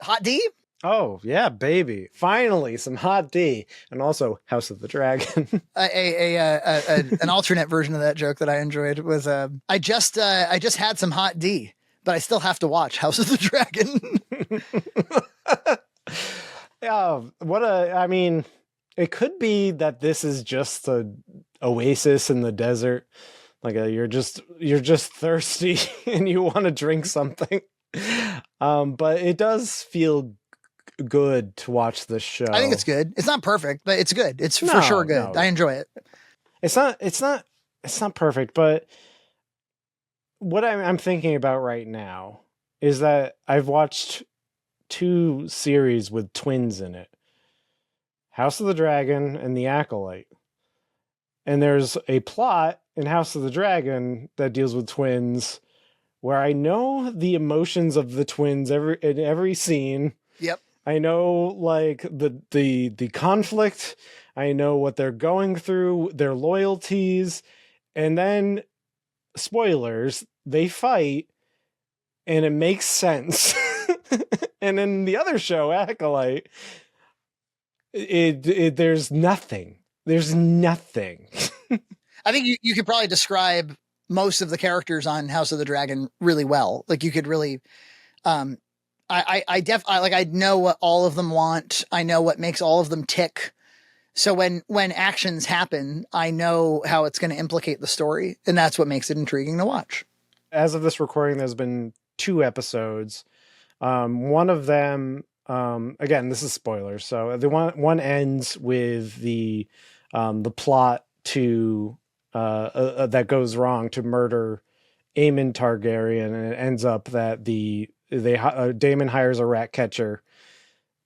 Hot D? Oh, yeah, baby. Finally, some Hot D. And also House of the Dragon. An alternate version of that joke that I enjoyed was I just had some Hot D, but I still have to watch House of the Dragon. Yeah, I mean, it could be that this is just a oasis in the desert. Like you're just thirsty and you want to drink something. But it does feel good to watch this show. I think it's good. It's not perfect, but it's good. It's for sure good. No. I enjoy it. It's not perfect, but what I'm thinking about right now is that I've watched 2 series with twins in it. House of the Dragon and The Acolyte. And there's a plot in House of the Dragon that deals with twins where I know the emotions of the twins in every scene. Yep. I know like the conflict. I know what they're going through, their loyalties, and then spoilers, they fight and it makes sense. And in the other show, Acolyte, there's nothing. There's nothing. I think you could probably describe most of the characters on House of the Dragon really well. Like you could really, I know what all of them want. I know what makes all of them tick. So when actions happen, I know how it's going to implicate the story, and that's what makes it intriguing to watch. As of this recording, there's been 2 episodes. One of them, again, this is spoilers. So the one ends with the plot to that goes wrong to murder Aemon Targaryen, and it ends up that Daemon hires a rat catcher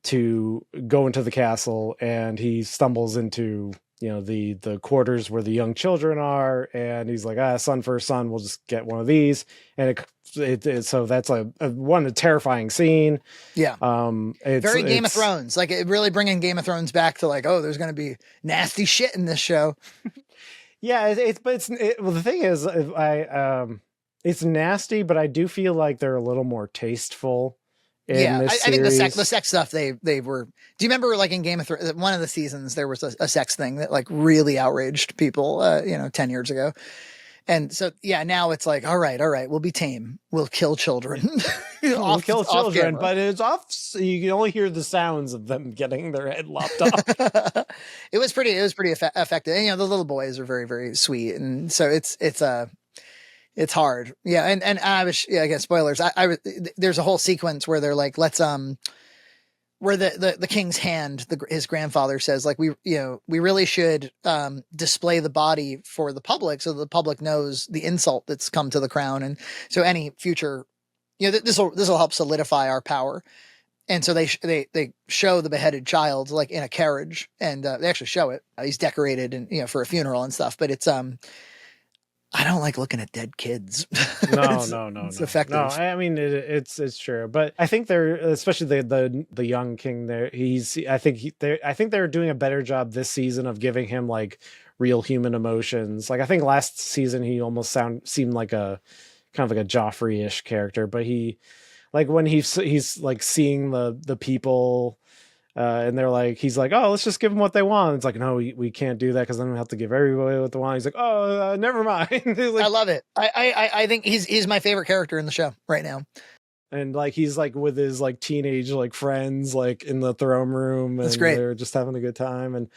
to go into the castle, and he stumbles into the quarters where the young children are, and he's like, son for son, we'll just get one of these, and so that's a terrifying scene. Yeah. Very Game of Thrones, like it really bringing Game of Thrones back to like, oh, there's going to be nasty shit in this show. Yeah, well, the thing is, it's nasty, but I do feel like they're a little more tasteful. I think the sex stuff they were. Do you remember like in Game of Thrones, one of the seasons there was a sex thing that like really outraged people, 10 years ago. And so, yeah, now it's like, all right, we'll be tame. We'll kill children. We'll kill children, but it's off. So you can only hear the sounds of them getting their head lopped off. It was pretty effective. And, the little boys are very, very sweet. And so it's hard. Yeah. And I was, again, spoilers. There's a whole sequence where they're like, let's, where the king's hand, his grandfather says, like, we really should display the body for the public so the public knows the insult that's come to the crown. And so any future, this will help solidify our power. And so they show the beheaded child like in a carriage, and they actually show it. He's decorated and, for a funeral and stuff, but it's, I don't like looking at dead kids. No. It's effective. No, I mean it's true, but I think they're, especially the young king there. I think they're doing a better job this season of giving him like real human emotions. Like I think last season he almost seemed like a kind of like a Joffrey-ish character, but he, like when he's like seeing the people. And they're like, he's like, oh, let's just give them what they want. It's like, no, we can't do that because then we have to give everybody what they want. He's like, oh, never mind. Like, I love it. I think he's my favorite character in the show right now. And like he's like with his like teenage like friends like in the throne room. And that's great. They're just having a good time. And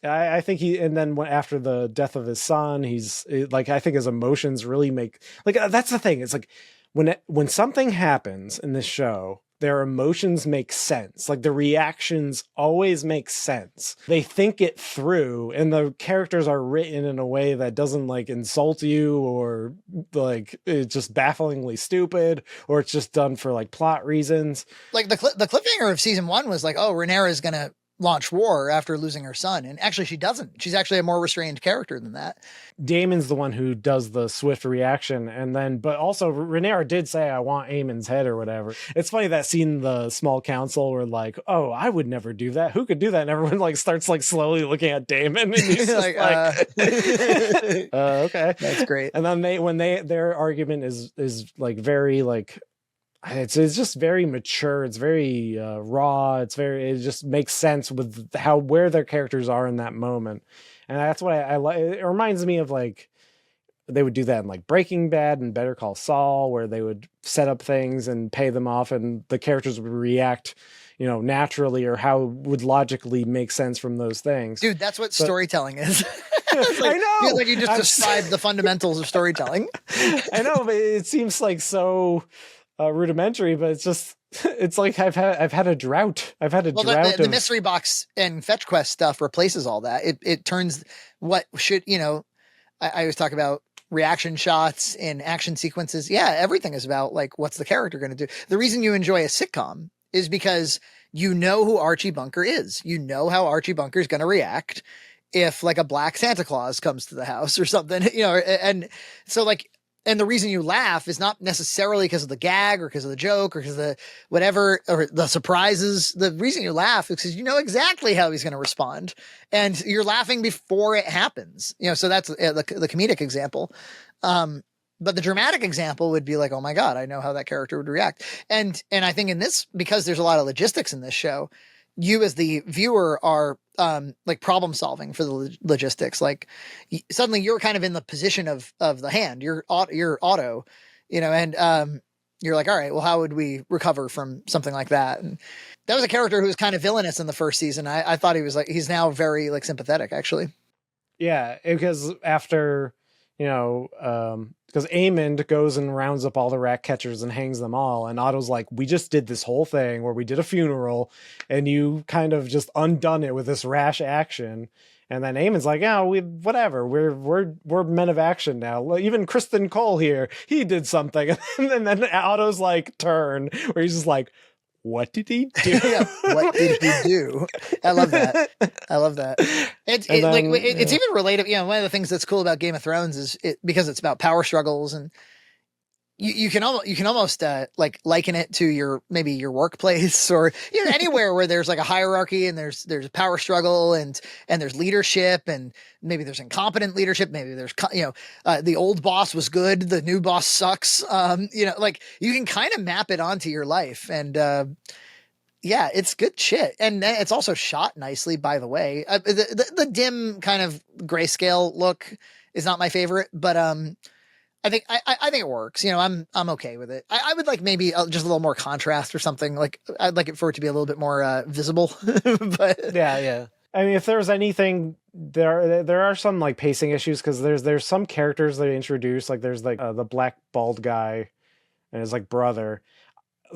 I think and then after the death of his son, he's like, I think his emotions really make like that's the thing. It's like when something happens in this show, their emotions make sense. Like the reactions always make sense. They think it through, and the characters are written in a way that doesn't like insult you or like it's just bafflingly stupid, or it's just done for like plot reasons. Like the cliffhanger of season 1 was like, oh, Rhaenyra is going to launch war after losing her son. And actually she doesn't. She's actually a more restrained character than that. Daemon's the one who does the swift reaction. And then, but also Rhaenyra did say, I want Aemon's head or whatever. It's funny that scene in the small council where like, oh, I would never do that. Who could do that? And everyone like starts like slowly looking at Daemon, and he's just okay. That's great. And then their argument is like very like, it's just very mature. It's very raw. It just makes sense with where their characters are in that moment, and that's what I like. It reminds me of like they would do that in like Breaking Bad and Better Call Saul, where they would set up things and pay them off, and the characters would react, naturally, or how would logically make sense from those things. Dude, that's what storytelling is. I know. Feels like you just described the fundamentals of storytelling. I know, but it seems like so rudimentary, but it's like I've had a drought. I've had a drought. The mystery box and fetch quest stuff replaces all that. It turns what should, I always talk about reaction shots in action sequences. Yeah, everything is about like, what's the character going to do? The reason you enjoy a sitcom is because you know who Archie Bunker is. You know how Archie Bunker is going to react if like a black Santa Claus comes to the house or something, and so like, and the reason you laugh is not necessarily because of the gag or because of the joke or because of the whatever, or the surprises. The reason you laugh is because you know exactly how he's going to respond and you're laughing before it happens, so that's the comedic example. But the dramatic example would be like, oh my God, I know how that character would react. And I think in this, because there's a lot of logistics in this show, you as the viewer are like problem solving for the logistics. Like suddenly you're kind of in the position of the hand, you're Otto, and you're like, all right, well, how would we recover from something like that? And that was a character who was kind of villainous in the first season. I thought he was like, he's now very like sympathetic actually. Yeah, because after, because Aemond goes and rounds up all the rat catchers and hangs them all. And Otto's like, we just did this whole thing where we did a funeral and you kind of just undone it with this rash action. And then Aemond's like, yeah, whatever. We're men of action now. Even Kristen Cole here, he did something. And then Otto's like turn where he's just like, what did he do? Yeah, what did he do? I love that. It's even related. One of the things that's cool about Game of Thrones is because it's about power struggles, and you can almost like liken it to maybe your workplace or anywhere where there's like a hierarchy and there's a power struggle and there's leadership, and maybe there's incompetent leadership, maybe there's the old boss was good, the new boss sucks, like you can kind of map it onto your life. And yeah, it's good shit. And it's also shot nicely, by the way. The dim kind of grayscale look is not my favorite, but I think it works. I'm okay with it. I would like maybe just a little more contrast or something. Like I'd like it for it to be a little bit more visible. But yeah. I mean, if there's anything, there are some like pacing issues because there's some characters they introduce. Like there's like the black bald guy and his like brother.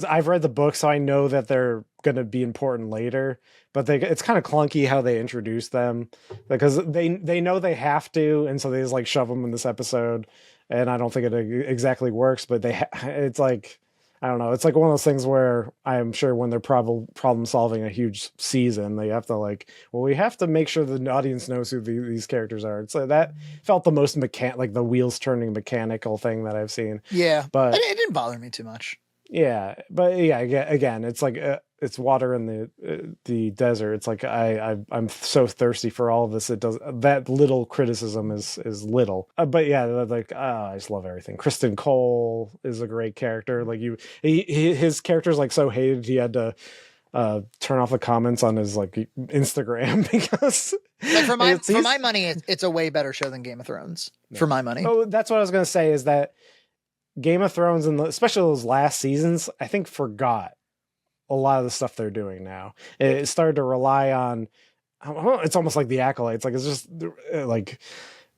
I've read the book, so I know that they're going to be important later. But it's kind of clunky how they introduce them because they know they have to, and so they just like shove them in this episode. And I don't think it exactly works, but it's like, I don't know. It's like one of those things where I'm sure when they're problem solving a huge season, they have to like, well, we have to make sure the audience knows who these characters are. So that felt the most like the wheels turning mechanical thing that I've seen. Yeah, but it didn't bother me too much. Yeah, but yeah, again, it's like it's water in the desert. It's like I'm so thirsty for all of this. It does that little criticism is little, but yeah, like I just love everything. Kristen Cole is a great character. Like his character's like so hated he had to turn off the comments on his like Instagram because like for my money, it's a way better show than Game of Thrones. Yeah. For my money. Oh, that's what I was gonna say is that Game of Thrones and especially those last seasons, I think forgot a lot of the stuff they're doing now. It started to rely on, it's almost like the Acolytes. Like it's just like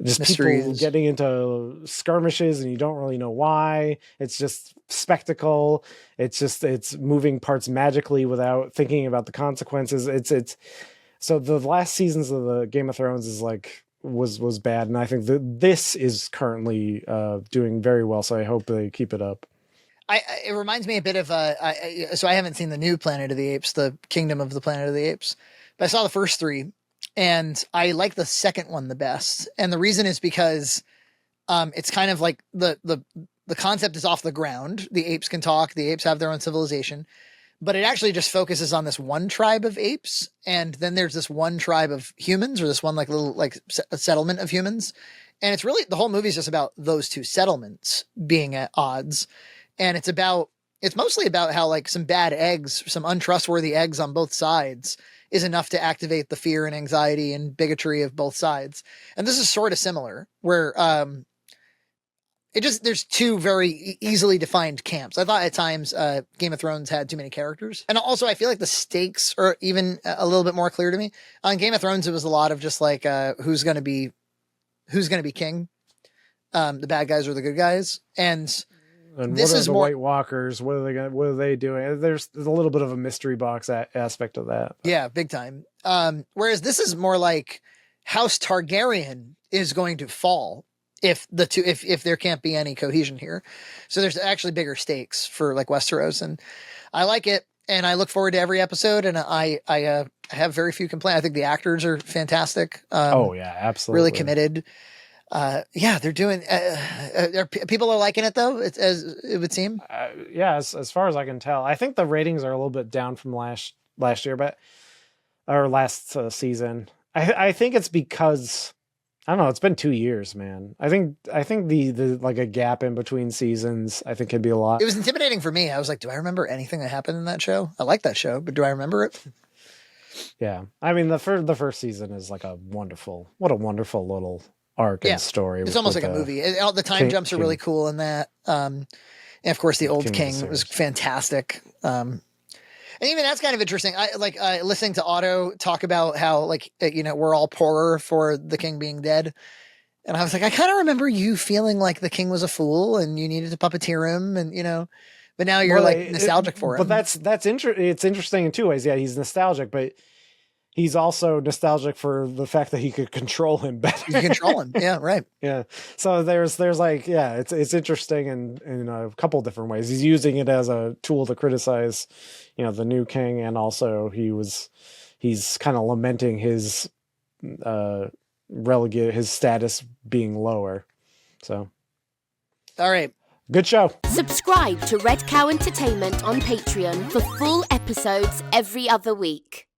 just mysteries. People getting into skirmishes and you don't really know why. It's just spectacle. It's moving parts magically without thinking about the consequences. It's so the last seasons of the Game of Thrones is like, was bad, and I think that this is currently doing very well, so I hope they keep it up. It reminds me a bit of so I haven't seen the new Planet of the Apes, the Kingdom of the Planet of the Apes, but I saw the first three and I like the second one the best, and the reason is because it's kind of like the concept is off the ground. The apes can talk, the apes have their own civilization, but it actually just focuses on this one tribe of apes. And then there's this one tribe of humans, or this one like little like settlement of humans. And it's really, the whole movie is just about those two settlements being at odds. And it's about it's mostly about how like some bad eggs, some untrustworthy eggs on both sides is enough to activate the fear and anxiety and bigotry of both sides. And this is sort of similar where there's two very easily defined camps. I thought at times Game of Thrones had too many characters. And also I feel like the stakes are even a little bit more clear to me. On Game of Thrones, it was a lot of just like who's going to be king. The bad guys or the good guys. And this is the White Walkers. What are they doing? There's a little bit of a mystery box aspect of that. Yeah, big time. Whereas this is more like House Targaryen is going to fall if there can't be any cohesion here. So there's actually bigger stakes for like Westeros, and I like it, and I look forward to every episode, and I have very few complaints. I think the actors are fantastic. Oh yeah, absolutely. Really committed. Yeah, they're doing, people are liking it though, as it would seem. Yeah, as far as I can tell, I think the ratings are a little bit down from last year, or last season. I think it's because, I don't know, it's been 2 years, man. I think the like a gap in between seasons, I think could be a lot. It was intimidating for me. I was like, do I remember anything that happened in that show? I like that show, but do I remember it? Yeah. I mean, the first season is like what a wonderful little arc and story. It's almost like a movie. All the time jumps are really cool in that. And of course the old King was fantastic. And even that's kind of interesting. I like listening to Otto talk about how like, we're all poorer for the King being dead. And I was like, I kind of remember you feeling like the King was a fool and you needed to puppeteer him and, but now you're nostalgic for him. But it's interesting in two ways. Yeah, he's nostalgic, but he's also nostalgic for the fact that he could control him better. You can control him. Yeah, right. Yeah. So there's like, yeah, it's interesting in a couple different ways. He's using it as a tool to criticize, the new king, and also he's kind of lamenting his his status being lower. So, all right. Good show. Subscribe to Red Cow Entertainment on Patreon for full episodes every other week.